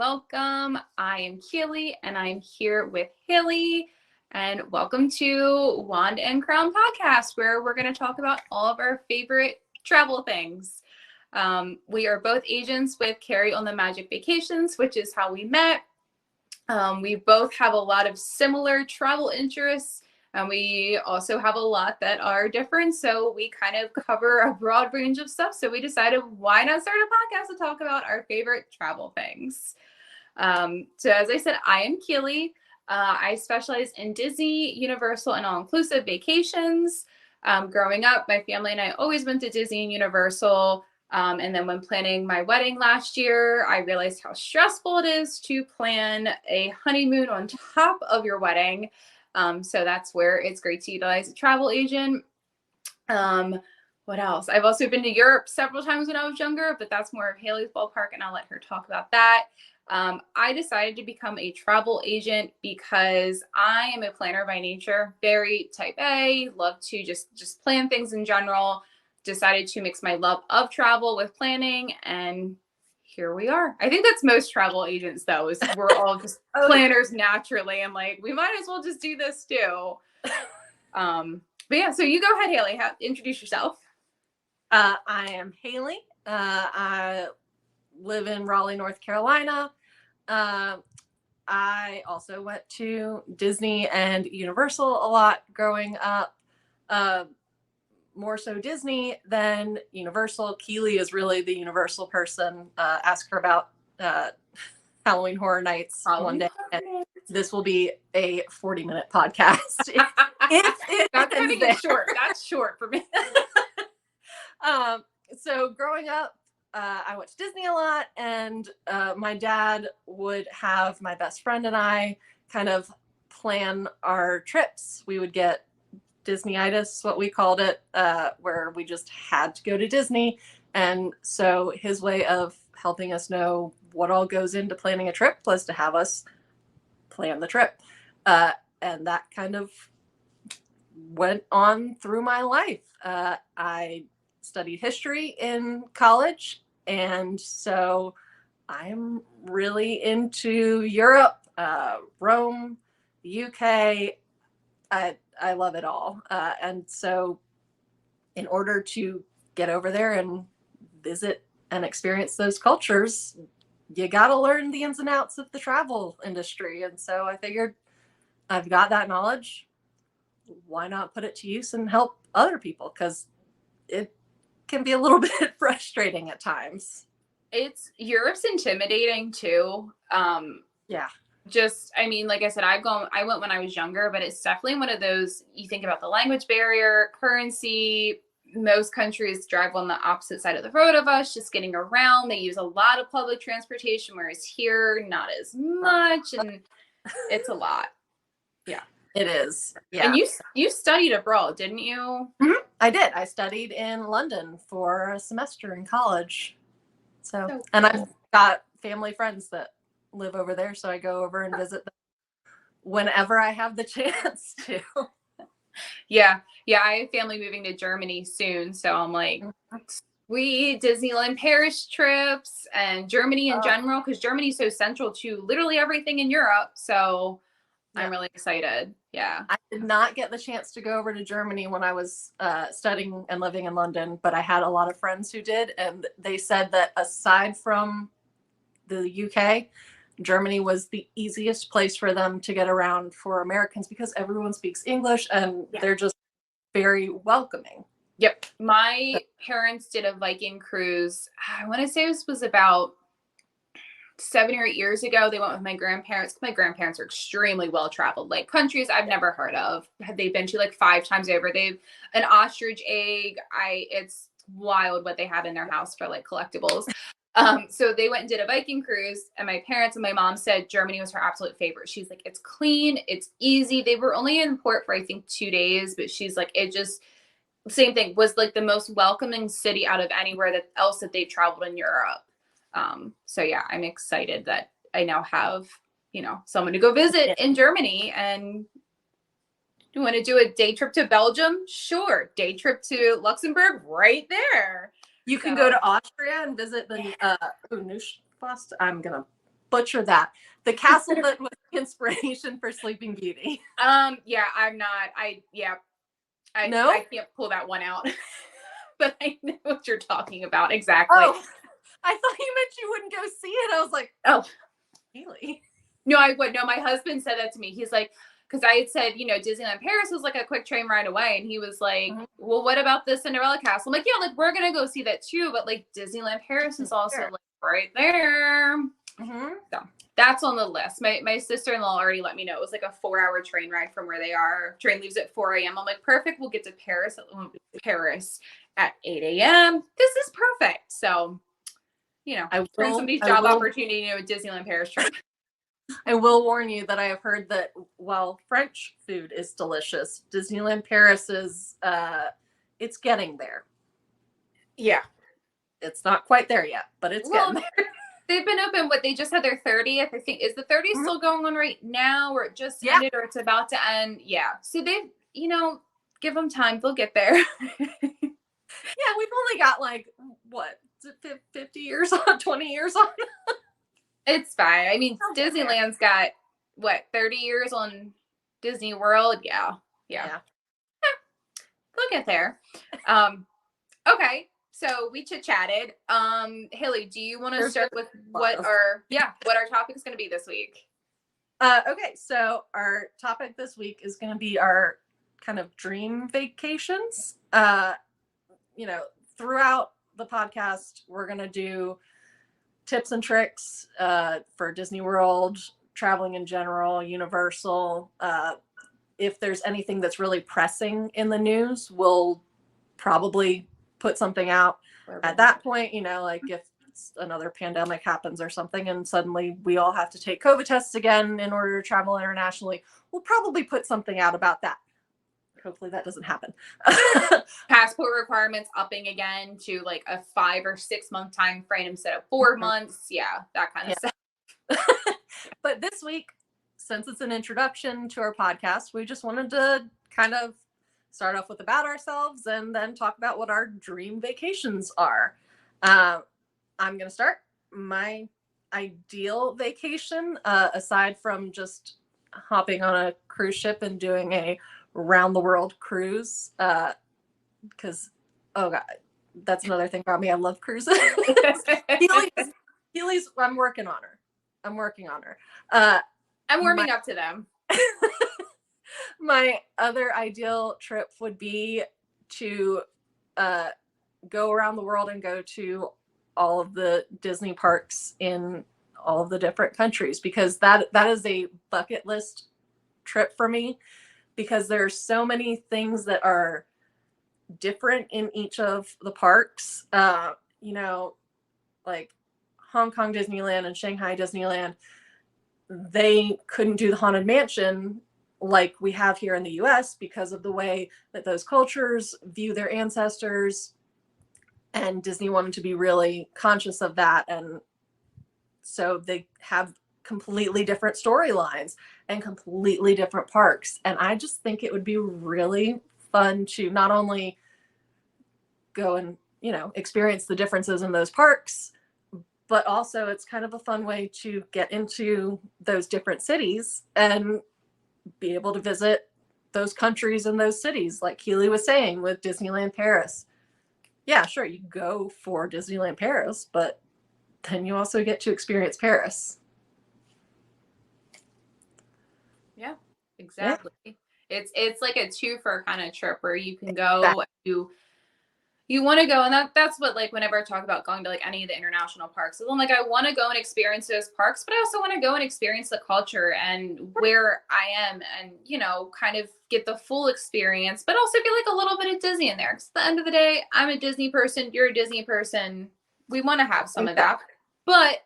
welcome. I am Keeley and I'm here with Hayley. And welcome to Wand and Crown Podcast, where we're going to talk about all of our favorite travel things. We are both agents with Carrie on the Magic Vacations, which is how we met. We both have a lot of similar travel interests, and we also have a lot that are different. So we kind of cover a broad range of stuff. So we decided, why not start a podcast to talk about our favorite travel things? So as I said, I am Keeley. I specialize in Disney, Universal, and all-inclusive vacations. Growing up, my family and I always went to Disney and Universal. And then when planning my wedding last year, I realized how stressful it is to plan a honeymoon on top of your wedding. So that's where it's great to utilize a travel agent. What else? I've also been to Europe several times when I was younger, but that's more of Hayley's ballpark, and I'll let her talk about that. I decided to become a travel agent because I am a planner by nature, very type A, love to just plan things in general. Decided to mix my love of travel with planning, and here we are. I think that's most travel agents, though, is we're all just planners naturally, and like, we might as well just do this too. But yeah, so you go ahead, Hayley. Introduce yourself. I am Hayley. I live in Raleigh, North Carolina. I also went to Disney and Universal a lot growing up. More so Disney than Universal. Keeley is really the Universal person. Ask her about Halloween Horror Nights one day. And this will be a 40-minute podcast. That's going to get short. That's short for me. So growing up, I went to Disney a lot, and my dad would have my best friend and I kind of plan our trips. We would get Disney-itis, what we called it, where we just had to go to Disney. And so his way of helping us know what all goes into planning a trip was to have us plan the trip. And that kind of went on through my life. I studied history in college, and so I'm really into Europe, Rome, the UK. I love it all. And so in order to get over there and visit and experience those cultures, you got to learn the ins and outs of the travel industry. And so I figured, I've got that knowledge. Why not put it to use and help other people? Because it can be a little bit frustrating at times. Europe's intimidating too. Yeah. I mean, like I said, I went when I was younger, but it's definitely one of those, you think about the language barrier, currency. Most countries drive on the opposite side of the road of us, just getting around. They use a lot of public transportation, whereas here, not as much. And it's a lot. Yeah, it is. Yeah. And you studied abroad, didn't you? Mm-hmm. I did. I studied in London for a semester in college. So cool. And I've got family friends that live over there, so I go over and visit them whenever I have the chance to. Yeah, I have family moving to Germany soon, so I'm like, we Disneyland Paris trips and Germany in general, because Germany's so central to literally everything in Europe. So yeah. I'm really excited. Yeah, I did not get the chance to go over to Germany when I was studying and living in London, but I had a lot of friends who did, and they said that aside from the UK, Germany was the easiest place for them to get around for Americans because everyone speaks English, and they're just very welcoming. Yep. My parents did a Viking cruise. I want to say this was about 7 or 8 years ago. They went with my grandparents. My grandparents are extremely well-traveled, like countries I've never heard of. They've been to like 5 times over. They've an ostrich egg. It's wild what they have in their house for like collectibles. So they went and did a Viking cruise, and my parents and my mom said Germany was her absolute favorite. She's like, it's clean, it's easy. They were only in port for, I think, 2 days, but she's like, it just, same thing, was like the most welcoming city out of anywhere else that they've traveled in Europe. So yeah, I'm excited that I now have, someone to go visit in Germany. And you want to do a day trip to Belgium? Sure. Day trip to Luxembourg? Right there. You can go to Austria and visit the Neuschwanstein. I'm going to butcher that. The castle that was inspiration for Sleeping Beauty. Yeah, I'm not. No? I can't pull that one out. But I know what you're talking about exactly. Oh, I thought you meant you wouldn't go see it. I was like, oh, really? no, I would. No, my husband said that to me. He's like, because I had said, Disneyland Paris was like a quick train ride away. And he was like, well, what about the Cinderella Castle? I'm like, yeah, like we're going to go see that too. But like Disneyland Paris is also like right there. So that's on the list. My sister-in-law already let me know. It was like a 4-hour train ride from where they are. Train leaves at 4 a.m. I'm like, perfect. We'll get to Paris at 8 a.m. This is perfect. So, bring somebody's job opportunity to a Disneyland Paris trip. I will warn you that I have heard that while French food is delicious, Disneyland Paris is, it's getting there. Yeah. It's not quite there yet, but it's getting there. They've been open, they just had their 30th. I think, is the 30th still going on right now, or it just ended, or it's about to end? Yeah. So they've, give them time. They'll get there. Yeah, we've only got like, what, 50 years on, 20 years on? It's fine. I mean, Disneyland's got, 30 years on Disney World? Yeah. They'll get there. Okay. So we chit-chatted. Hayley, do you want to start with what our topic is going to be this week? Okay, so our topic this week is going to be our kind of dream vacations. Throughout the podcast, we're going to do tips and tricks for Disney World, traveling in general, Universal. If there's anything that's really pressing in the news, we'll probably put something out at that point. Like if another pandemic happens or something and suddenly we all have to take COVID tests again in order to travel internationally, we'll probably put something out about that. Hopefully that doesn't happen. Passport requirements upping again to like a 5 or 6 month time frame instead of 4 months. Yeah, that kind of stuff. But this week, since it's an introduction to our podcast, we just wanted to kind of start off with about ourselves and then talk about what our dream vacations are. I'm going to start. My ideal vacation, aside from just hopping on a cruise ship and doing a round the world cruise, because oh god, that's another thing about me. I love cruises. Keeley's, I'm working on her. I'm warming up to them. My other ideal trip would be to go around the world and go to all of the Disney parks in all of the different countries, because that is a bucket list trip for me, because there's so many things that are different in each of the parks. Like Hong Kong Disneyland and Shanghai Disneyland, they couldn't do the Haunted Mansion like we have here in the US because of the way that those cultures view their ancestors, and Disney wanted to be really conscious of that, and so they have completely different storylines and completely different parks. And I just think it would be really fun to not only go and experience the differences in those parks, but also it's kind of a fun way to get into those different cities and be able to visit those countries and those cities, like Keeley was saying with Disneyland Paris. Yeah, sure, you go for Disneyland Paris, but then you also get to experience Paris. Yeah, exactly. Yeah. It's like a 2-for kind of trip where you can go, you want to go, and that's what, like, whenever I talk about going to like any of the international parks, I'm like, I want to go and experience those parks, but I also want to go and experience the culture and where I am, and kind of get the full experience, but also feel like a little bit of Disney in there. Because at the end of the day, I'm a Disney person, you're a Disney person. We want to have some of that, but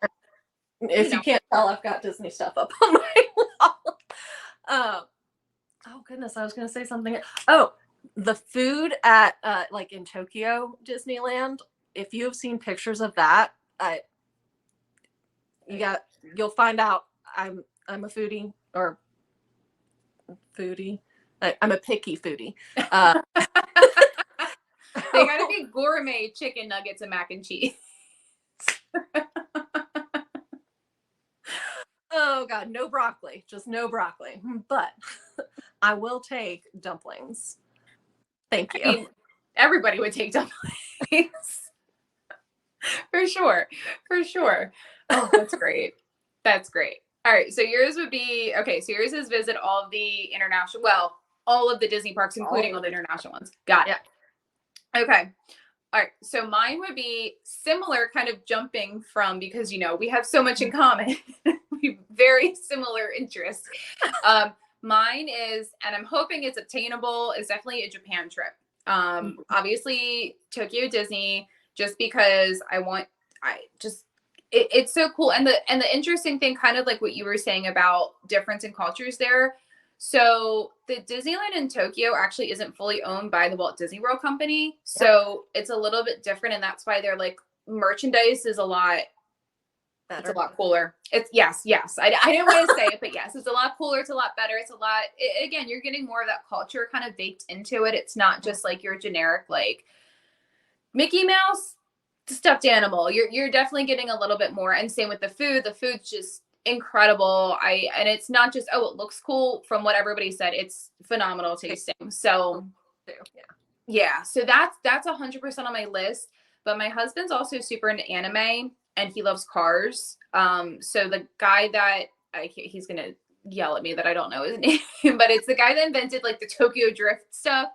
if you can't tell, I've got Disney stuff up on my wall. Oh goodness, I was going to say something. Oh, the food at like in Tokyo Disneyland, if you have seen pictures of that, you'll find out I'm a foodie, or foodie. I'm a picky foodie. They gotta be gourmet chicken nuggets and mac and cheese. Oh God, no broccoli, just no broccoli. But I will take dumplings. Thank I you. mean, everybody would take dumplings. For sure. For sure. Oh, that's great. That's great. All right. So yours would be okay. So yours is visit all of the international, well, all of the Disney parks, including all the international ones. Got it. Yeah. Okay. All right. So mine would be similar, kind of jumping from because, we have so much in common. We have very similar interests. Mine is, and I'm hoping it's obtainable, is definitely a Japan trip. Obviously Tokyo Disney, just because it's so cool. And the interesting thing, kind of like what you were saying about difference in cultures there. So the Disneyland in Tokyo actually isn't fully owned by the Walt Disney World Company. So it's a little bit different. And that's why they're like merchandise is a lot better. It's a lot cooler. It's yes. I didn't want to say it, but yes, it's a lot cooler. It's a lot better. It's a lot, again, you're getting more of that culture kind of baked into it. It's not just like your generic, like Mickey Mouse stuffed animal. You're definitely getting a little bit more. And same with the food. The food's just incredible. And it's not just, oh, it looks cool from what everybody said. It's phenomenal tasting. So yeah. So that's 100% on my list. But my husband's also super into anime and he loves cars. So the guy that he's going to yell at me that I don't know his name, but it's the guy that invented like the Tokyo Drift stuff.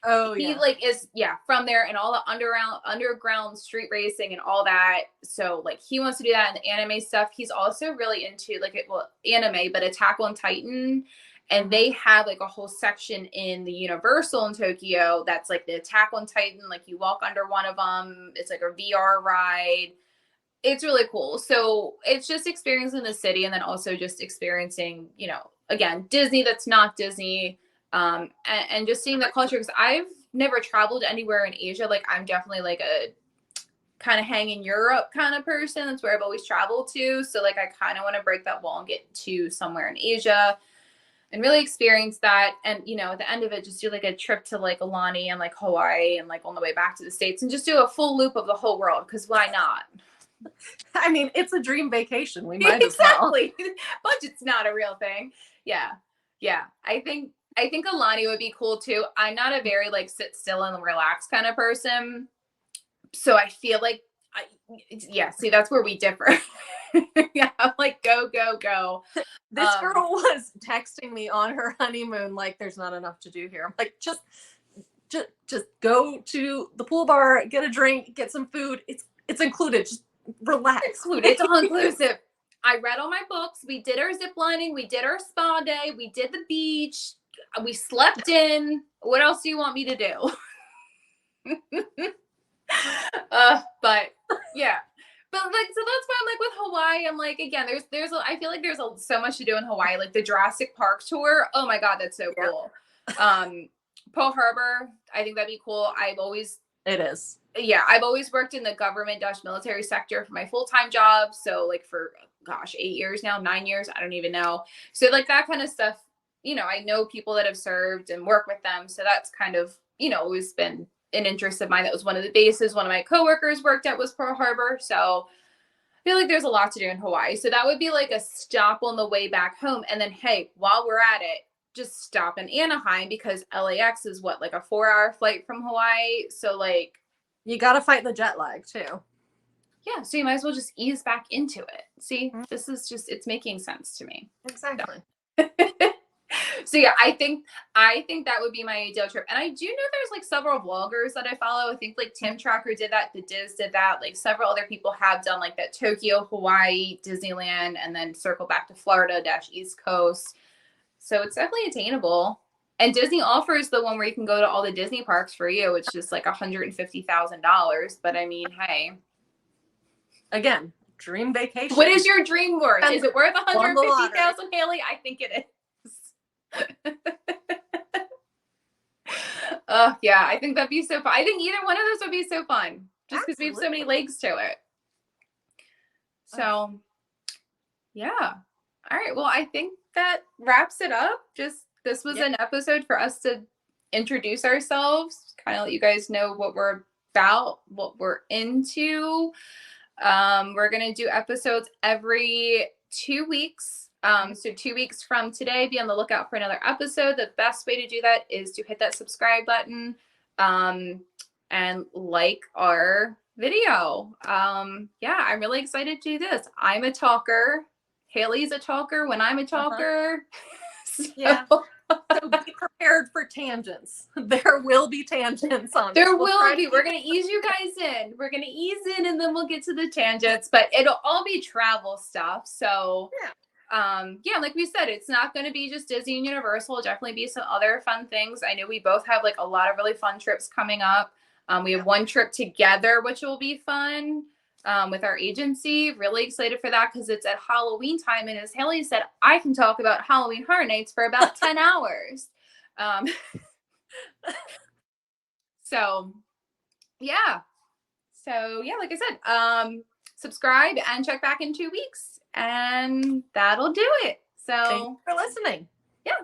Oh yeah. He like is from there and all the underground street racing and all that. So like he wants to do that and the anime stuff. He's also really into anime, but Attack on Titan. And they have like a whole section in the Universal in Tokyo that's like the Attack on Titan. Like you walk under one of them. It's like a VR ride. It's really cool. So it's just experiencing the city and then also just experiencing, again, Disney that's not Disney. And just seeing the culture, because I've never traveled anywhere in Asia. Like I'm definitely like a kind of hang in Europe kind of person. That's where I've always traveled to. So like I kind of want to break that wall and get to somewhere in Asia and really experience that. And at the end of it, just do like a trip to like Alani and like Hawaii and like on the way back to the States and just do a full loop of the whole world. Because why not? I mean, it's a dream vacation. We might as well. Exactly. Budget's not a real thing. Yeah. I think Alani would be cool too. I'm not a very like sit still and relax kind of person. So I feel like see, that's where we differ. Yeah, I'm like, go. This girl was texting me on her honeymoon like there's not enough to do here. I'm like, just go to the pool bar, get a drink, get some food. It's included. Just relax. It's all inclusive. I read all my books. We did our zip lining. We did our spa day. We did the beach. We slept in. What else do you want me to do? But yeah. But like, so that's why I'm like with Hawaii. I'm like, again, I feel like there's so much to do in Hawaii. Like the Jurassic Park tour. Oh my God, that's so cool. Pearl Harbor. I think that'd be cool. It is. Yeah, I've always worked in the government-military sector for my full-time job. So like for 8 years now, 9 years, I don't even know. So like that kind of stuff, I know people that have served and work with them. So that's kind of, always been an interest of mine. That was one of the bases one of my coworkers worked at was Pearl Harbor. So I feel like there's a lot to do in Hawaii. So that would be like a stop on the way back home. And then, hey, while we're at it, just stop in Anaheim because LAX is like a 4-hour flight from Hawaii. So like, you got to fight the jet lag too. Yeah. So you might as well just ease back into it. See, this is it's making sense to me. Exactly. So yeah, I think that would be my ideal trip. And I do know there's like several vloggers that I follow. I think like Tim Tracker did that. The Diz did that. Like several other people have done like that Tokyo, Hawaii, Disneyland, and then circle back to Florida - East Coast. So it's definitely attainable. And Disney offers the one where you can go to all the Disney parks for you. It's just like $150,000. But I mean, hey. Again, dream vacation. What is your dream worth? Is it worth $150,000, Hayley? I think it is. Yeah, I think that'd be so fun. I think either one of those would be so fun. Just because we have so many legs to it. So, yeah. All right. Well, I think that wraps it up. This was an episode for us to introduce ourselves, kind of let you guys know what we're about, what we're into. We're going to do episodes every 2 weeks. So 2 weeks from today, be on the lookout for another episode. The best way to do that is to hit that subscribe button and like our video. Yeah, I'm really excited to do this. I'm a talker. Hayley's a talker when I'm a talker. Yeah. So be prepared for tangents. There will be tangents on There this. will be. We're going to ease you guys in. We're going to ease in and then we'll get to the tangents, but it'll all be travel stuff. So yeah, like we said, it's not going to be just Disney and Universal. It'll definitely be some other fun things. I know we both have like a lot of really fun trips coming up. We have one trip together, which will be fun with our agency. Really excited for that because it's at Halloween time. And as Hayley said, I can talk about Halloween Horror Nights for about 10 hours. So yeah. So yeah, like I said, subscribe and check back in 2 weeks and that'll do it. So thanks for listening.